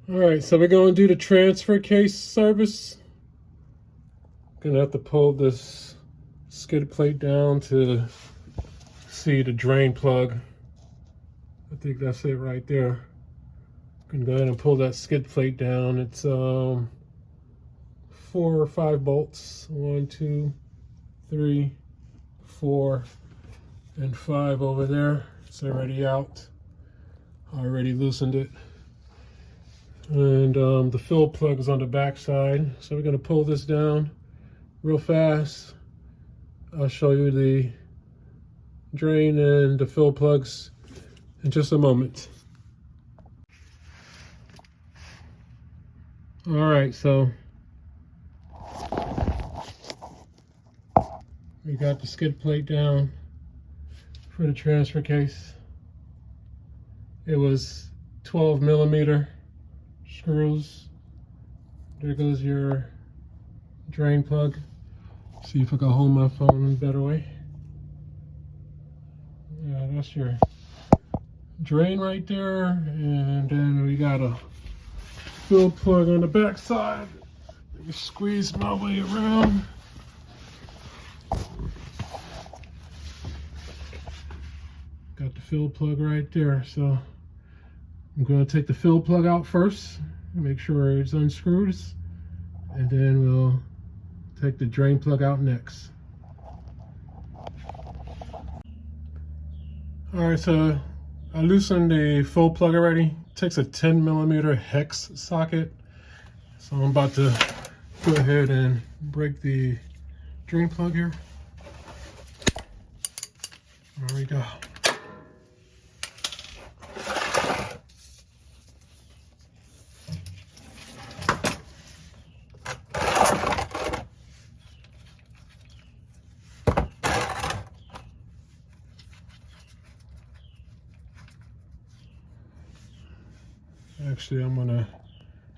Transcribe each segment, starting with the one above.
All right, so we're going to do the transfer case service. Gonna have to pull this skid plate down to see the drain plug. I think that's it right there. Gonna go ahead and pull that skid plate down. It's 4 or 5 bolts. 1, 2, 3, 4, and 5 over there. It's already out. I already loosened it. And the fill plug is on the back side. So we're gonna pull this down real fast. I'll show you the drain and the fill plugs in just a moment. All right, so we got the skid plate down for the transfer case. It was 12mm screws. There goes your drain plug. See if I can hold my phone in a better way. Yeah, that's your drain right there. And then we got a fill plug on the back side. Let me squeeze my way around. Got the fill plug right there. So I'm going to take the fill plug out first, make sure it's unscrewed, and then we'll take the drain plug out next. All right, so I loosened the fill plug already. It takes a 10mm hex socket. So I'm about to go ahead and break the drain plug here. There we go. Actually, I'm gonna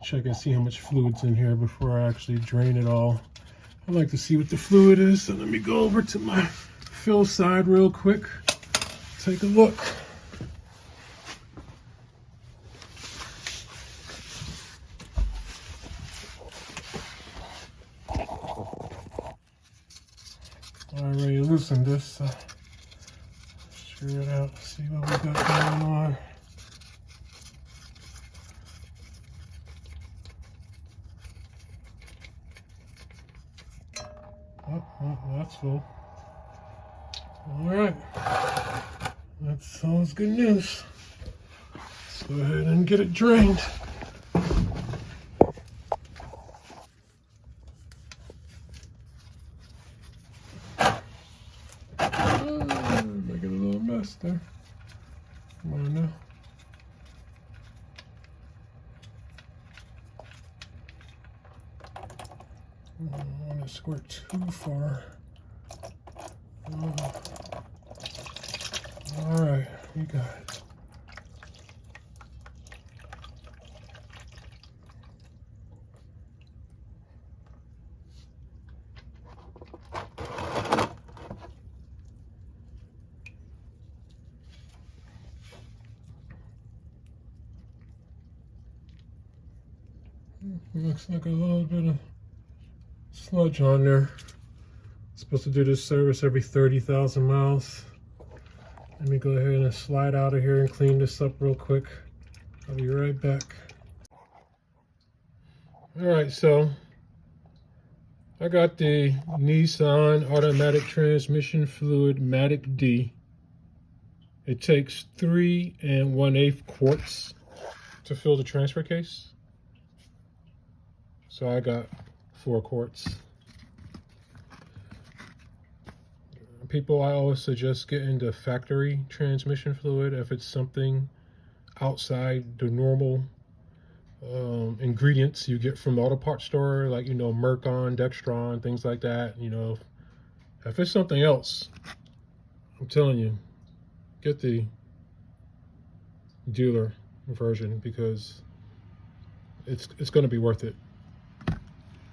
check and see how much fluid's in here before I actually drain it all. I like to see what the fluid is, so let me go over to my fill side real quick. Take a look. I already loosened this, so screw it out, see what we got going on. Oh, that's full. All right, that sounds good news. Let's go ahead and get it drained. Making a little mess there. Come on now. I don't want to squirt too far. All right, we got it. Looks like a little bit of sludge on there. Supposed to do this service every 30,000 miles. Let me go ahead and slide out of here and clean this up real quick. I'll be right back. All right, so I got the Nissan automatic transmission fluid Matic D. It takes 3 1/8 quarts to fill the transfer case. So I got 4 quarts. People, I always suggest getting the factory transmission fluid if it's something outside the normal ingredients you get from the auto parts store, like, you know, Mercon, Dextron, things like that. You know, if it's something else, I'm telling you, get the dealer version, because it's going to be worth it.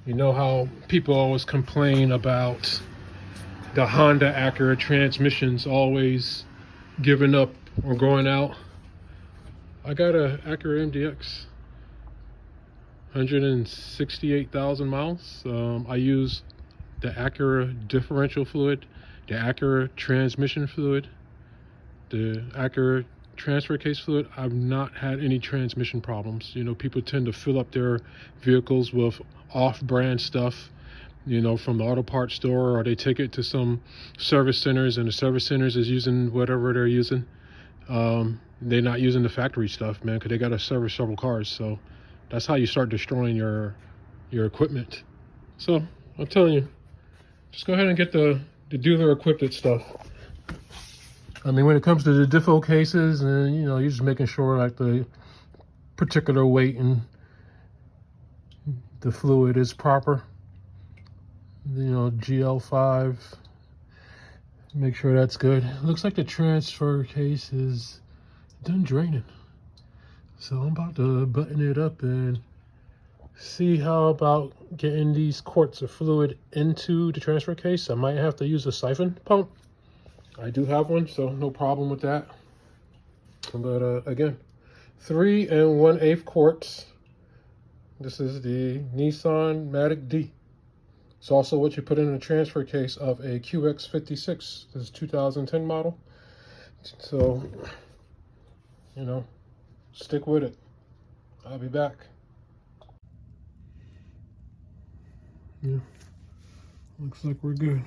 You know how people always complain about the Honda Acura transmissions always giving up or going out? I got a Acura MDX. 168,000 miles. I use the Acura differential fluid, the Acura transmission fluid, the Acura transfer case fluid. I've not had any transmission problems. You know, people tend to fill up their vehicles with off-brand stuff, you know, from the auto parts store, or they take it to some service centers and the service centers is using whatever they're using. They're not using the factory stuff, man, because they got to service several cars. So that's how you start destroying your equipment. So I'm telling you, just go ahead and get the dealer equipped stuff. I mean, when it comes to the diffo cases, and you know, you're just making sure like the particular weight and the fluid is proper. You know, GL5, make sure that's good. Looks like the transfer case is done draining. So I'm about to button it up and see how about getting these quarts of fluid into the transfer case. I might have to use a siphon pump. I do have one, so no problem with that. But again, 3 1/8 quarts. This is the Nissan Matic D. It's also what you put in a transfer case of a QX56. This is 2010 model. So, you know, stick with it. I'll be back. Yeah, looks like we're good.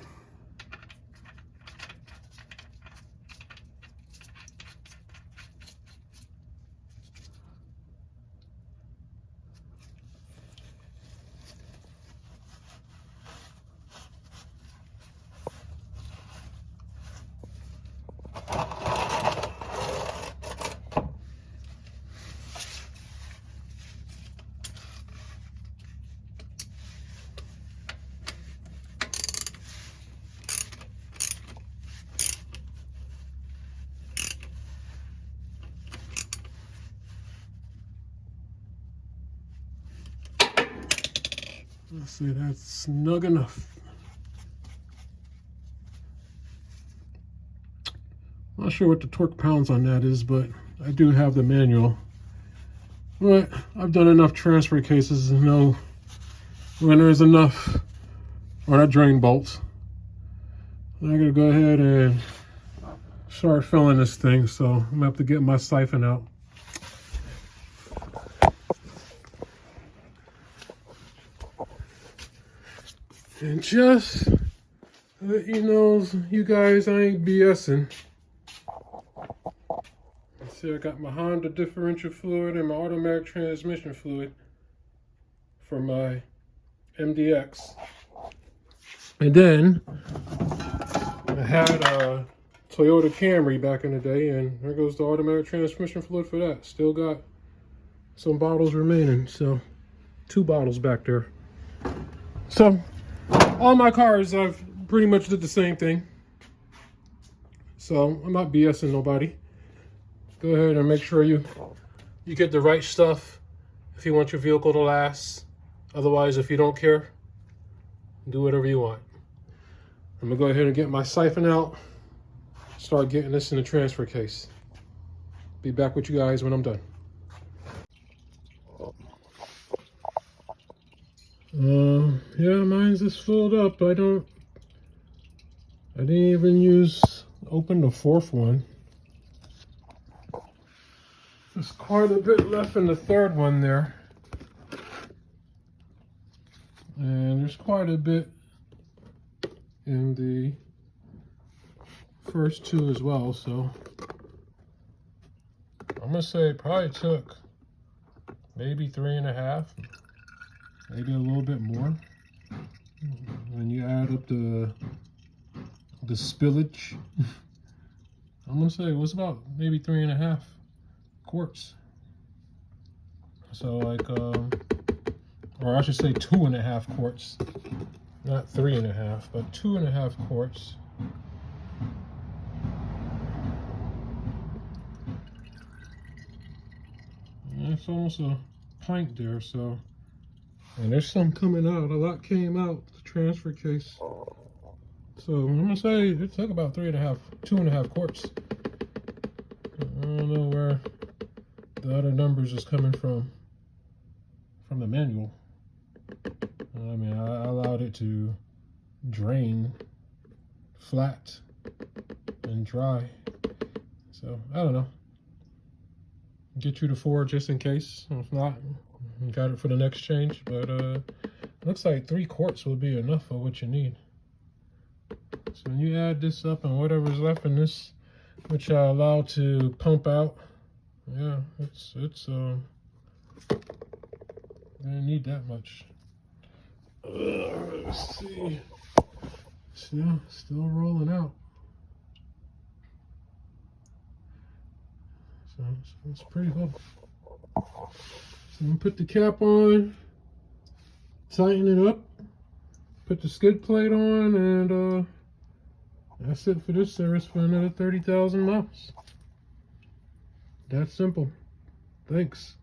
Let's see, that's snug enough. Not sure what the torque pounds on that is, but I do have the manual. But I've done enough transfer cases to know when there's enough on that drain bolts. I'm gonna go ahead and start filling this thing, so I'm gonna have to get my siphon out. And just to let you know, you guys, I ain't BSing. See, I got my Honda differential fluid and my automatic transmission fluid for my MDX. And then I had a Toyota Camry back in the day, and there goes the automatic transmission fluid for that. Still got some bottles remaining, so 2 bottles back there. So all my cars, I've pretty much did the same thing. So I'm not BSing nobody. Go ahead and make sure you get the right stuff if you want your vehicle to last. Otherwise, if you don't care, do whatever you want. I'm gonna go ahead and get my siphon out, start getting this in the transfer case. Be back with you guys when I'm done. Yeah, mine's just filled up. I didn't even open the 4th one. There's quite a bit left in the 3rd one there. And there's quite a bit in the first 2 as well, so I'm gonna say it probably took maybe 3.5, maybe a little bit more. When you add up the spillage, I'm gonna say it was about maybe 3.5 quarts. So like, or I should say 2.5 quarts, not 3.5, but 2.5 quarts. And it's almost a pint there, so. And there's some coming out. A lot came out the transfer case. So I'm gonna say it took about 2.5 quarts. I don't know where the other numbers is coming from from the manual. I mean, I allowed it to drain flat and dry. So I don't know. Get you to 4 just in case. If not, got it for the next change. But looks like 3 quarts will be enough for what you need. So when you add this up and whatever's left in this, which I allow to pump out, yeah, it's gonna need that much. Let's see. Still rolling out. So it's pretty good. So I'm gonna put the cap on, tighten it up, put the skid plate on, and that's it for this service for another 30,000 miles. That simple. Thanks.